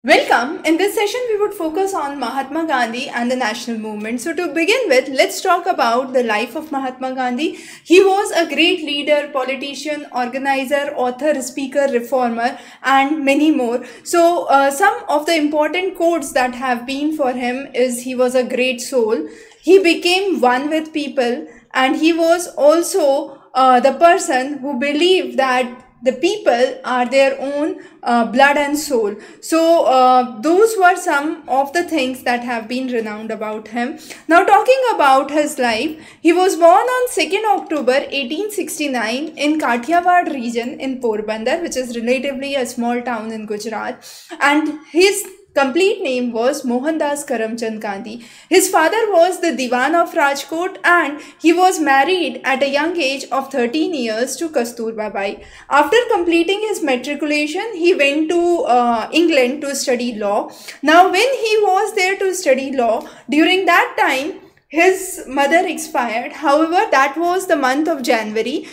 Welcome. In this session, we would focus on Mahatma Gandhi and the national movement. So to begin with, let's talk about the life of Mahatma Gandhi. He was a great leader, politician, organizer, author, speaker, reformer, and many more. So some of the important quotes that have been for him is he was a great soul. He became one with people, and he was also the person who believed that the people are their own blood and soul. So those were some of the things that have been renowned about him. Now talking about his life, he was born on 2nd October 1869 in Kathiawad region in Porbandar, which is relatively a small town in Gujarat, and his complete name was Mohandas Karamchand Gandhi. His father was the Diwan of Rajkot, and he was married at a young age of 13 years to Kasturba Bai. After completing his matriculation, he went to England to study law. Now when he was there to study law, during that time, his mother expired. However, that was the month of January.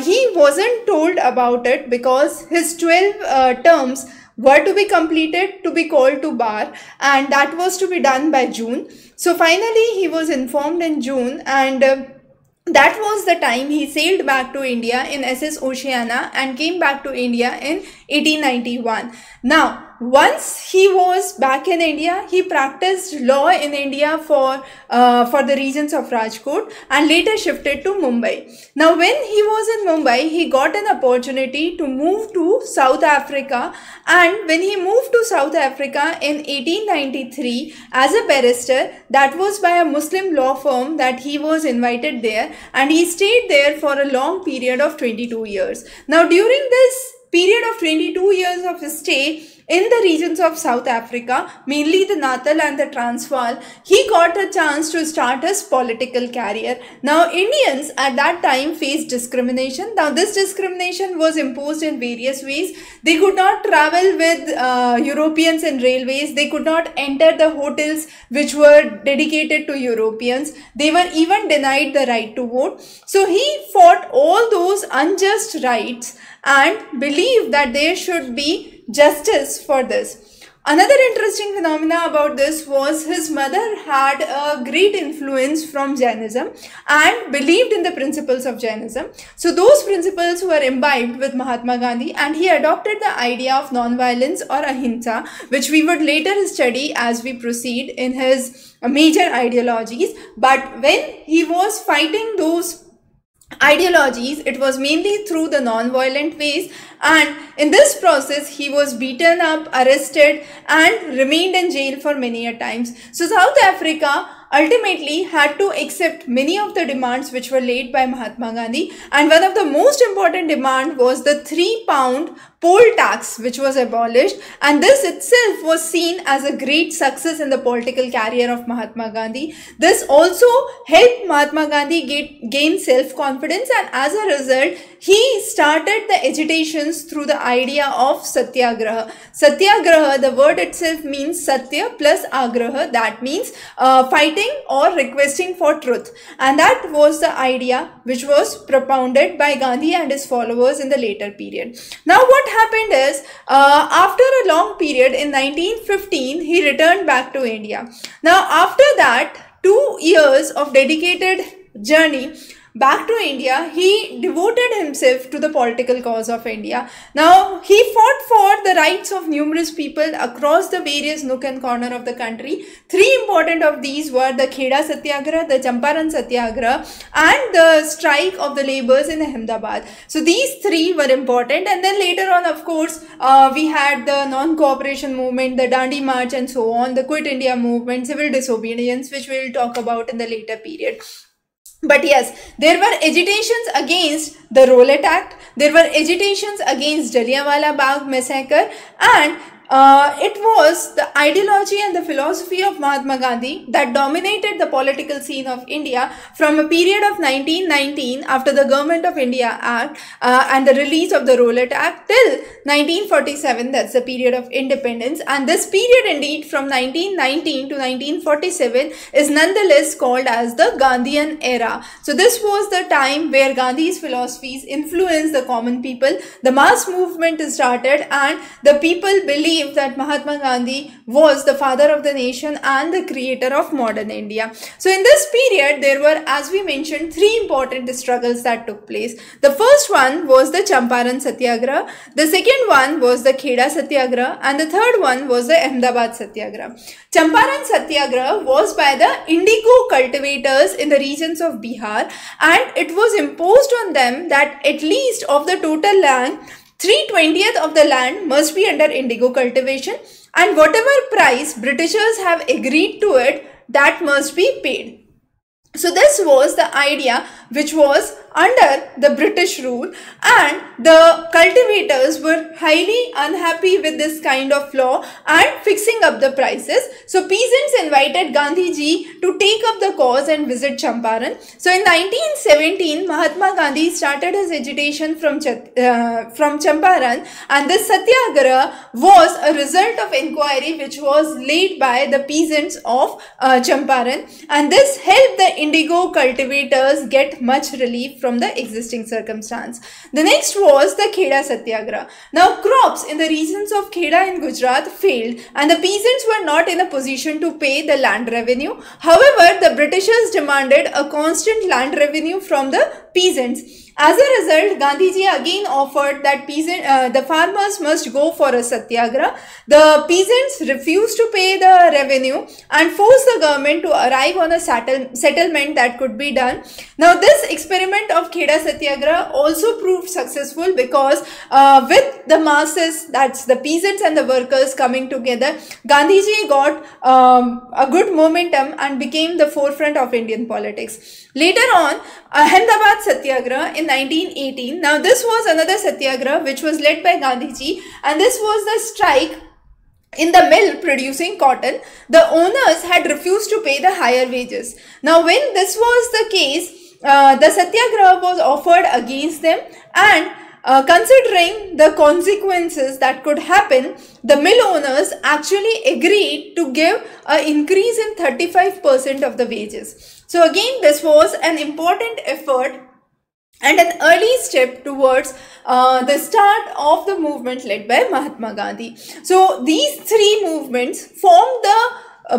He wasn't told about it because his 12 terms were to be completed to be called to bar, and that was to be done by June. So finally he was informed in June, and that was the time he sailed back to India in SS Oceana and came back to India in 1891. Now, once he was back in India, he practiced law in India for the regions of Rajkot and later shifted to Mumbai. Now, when he was in Mumbai, he got an opportunity to move to South Africa, and when he moved to South Africa in 1893 as a barrister, that was by a Muslim law firm that he was invited there, and he stayed there for a long period of 22 years. Now, during this period of 22 years of his stay in the regions of South Africa, mainly the Natal and the Transvaal, he got a chance to start his political career. Now, Indians at that time faced discrimination. Now, this discrimination was imposed in various ways. They could not travel with Europeans in railways. They could not enter the hotels which were dedicated to Europeans. They were even denied the right to vote. So, he fought all those unjust rights and believed that there should be justice for this. Another interesting phenomena about this was his mother had a great influence from Jainism and believed in the principles of Jainism. So those principles were imbibed with Mahatma Gandhi, and he adopted the idea of non-violence or ahimsa, which we would later study as we proceed in his major ideologies. But when he was fighting those ideologies, it was mainly through the non-violent ways, and in this process he was beaten up, arrested, and remained in jail for many a times. So South Africa ultimately had to accept many of the demands which were laid by Mahatma Gandhi, and one of the most important demand was the £3 poll tax, which was abolished, and this itself was seen as a great success in the political career of Mahatma Gandhi. This also helped Mahatma Gandhi gain self-confidence, and as a result he started the agitations through the idea of Satyagraha. Satyagraha, the word itself means Satya plus Agraha, that means fighting or requesting for truth, and that was the idea which was propounded by Gandhi and his followers in the later period. Now what happened is, after a long period in 1915, he returned back to India. Now after that 2 years of dedicated journey back to India, he devoted himself to the political cause of India. Now, he fought for the rights of numerous people across the various nook and corner of the country. 3 important of these were the Kheda Satyagraha, the Champaran Satyagraha, and the strike of the labourers in Ahmedabad. So, these 3 were important, and then later on, of course, we had the non-cooperation movement, the Dandi March and so on, the Quit India movement, civil disobedience, which we will talk about in the later period. But yes, there were agitations against the Rowlatt Act, there were agitations against Jallianwala Bagh massacre, and it was the ideology and the philosophy of Mahatma Gandhi that dominated the political scene of India from a period of 1919 after the Government of India Act and the release of the Rowlatt Act till 1947, that's the period of independence. And this period indeed from 1919 to 1947 is nonetheless called as the Gandhian era. So this was the time where Gandhi's philosophies influenced the common people, the mass movement started, and the people believed believed that Mahatma Gandhi was the father of the nation and the creator of modern India. So in this period, there were, as we mentioned, three important struggles that took place. The first one was the Champaran Satyagraha, the second one was the Kheda Satyagraha, and the third one was the Ahmedabad Satyagraha. Champaran Satyagraha was by the indigo cultivators in the regions of Bihar, and it was imposed on them that at least of the total land, 3/20 of the land must be under indigo cultivation, and whatever price Britishers have agreed to it, that must be paid. So this was the idea which was under the British rule, and the cultivators were highly unhappy with this kind of law and fixing up the prices. So peasants invited Gandhiji to take up the cause and visit Champaran. So in 1917, Mahatma Gandhi started his agitation from Champaran, and this satyagraha was a result of inquiry which was laid by the peasants of Champaran, and this helped the indigo cultivators get much relief from the existing circumstance. The next was the Kheda Satyagraha. Now crops in the regions of Kheda in Gujarat failed, and the peasants were not in a position to pay the land revenue. However, the Britishers demanded a constant land revenue from the peasants. As a result, Gandhiji again offered that the farmers must go for a satyagraha. The peasants refused to pay the revenue and forced the government to arrive on a settlement that could be done. Now, this experiment of Kheda Satyagraha also proved successful because with the masses, that's the peasants and the workers coming together, Gandhiji got a good momentum and became the forefront of Indian politics. Later on, Ahmedabad Satyagraha in 1918. Now this was another satyagraha which was led by Gandhiji, and this was the strike in the mill producing cotton. The owners had refused to pay the higher wages. Now when this was the case, the satyagraha was offered against them, and considering the consequences that could happen, the mill owners actually agreed to give an increase in 35% of the wages. So again, this was an important effort and an early step towards the start of the movement led by Mahatma Gandhi. So these three movements formed the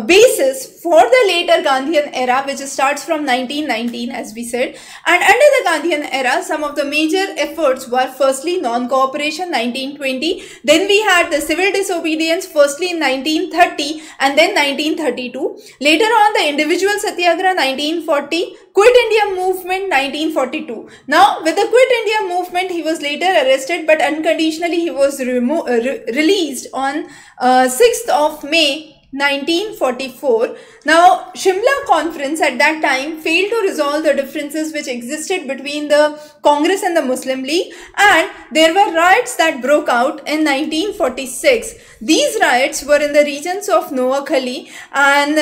basis for the later Gandhian era, which starts from 1919, as we said. And under the Gandhian era, some of the major efforts were firstly non-cooperation, 1920. Then we had the civil disobedience, firstly in 1930 and then 1932. Later on, the individual satyagraha, 1940. Quit India movement, 1942. Now, with the Quit India movement, he was later arrested, but unconditionally he was released on 6th of May 1944. Now, Shimla conference at that time failed to resolve the differences which existed between the Congress and the Muslim League, and there were riots that broke out in 1946. These riots were in the regions of Noakhali, and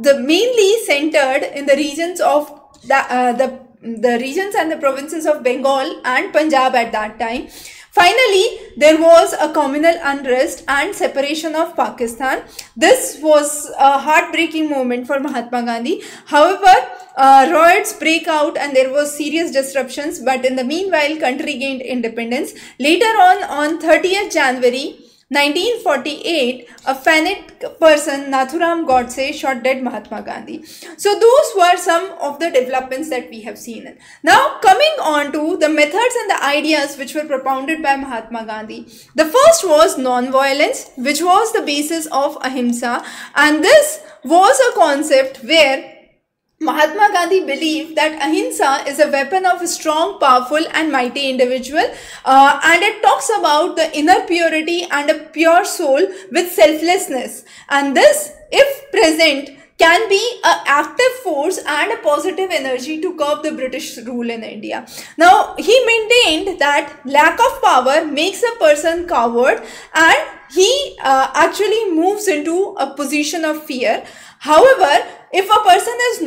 the mainly centered in the regions of the regions and the provinces of Bengal and Punjab at that time. Finally, there was a communal unrest and separation of Pakistan. This was a heartbreaking moment for Mahatma Gandhi. However, riots break out and there was serious disruptions, but in the meanwhile, country gained independence. Later on 30th January 1948, a fanatic person, Nathuram Godse, shot dead Mahatma Gandhi. So those were some of the developments that we have seen. Now coming on to the methods and the ideas which were propounded by Mahatma Gandhi. The first was non-violence, which was the basis of ahimsa, and this was a concept where Mahatma Gandhi believed that ahimsa is a weapon of a strong, powerful and mighty individual, and it talks about the inner purity and a pure soul with selflessness, and this, if present, can be an active force and a positive energy to curb the British rule in India. Now, he maintained that lack of power makes a person coward, and he actually moves into a position of fear. However, if a person is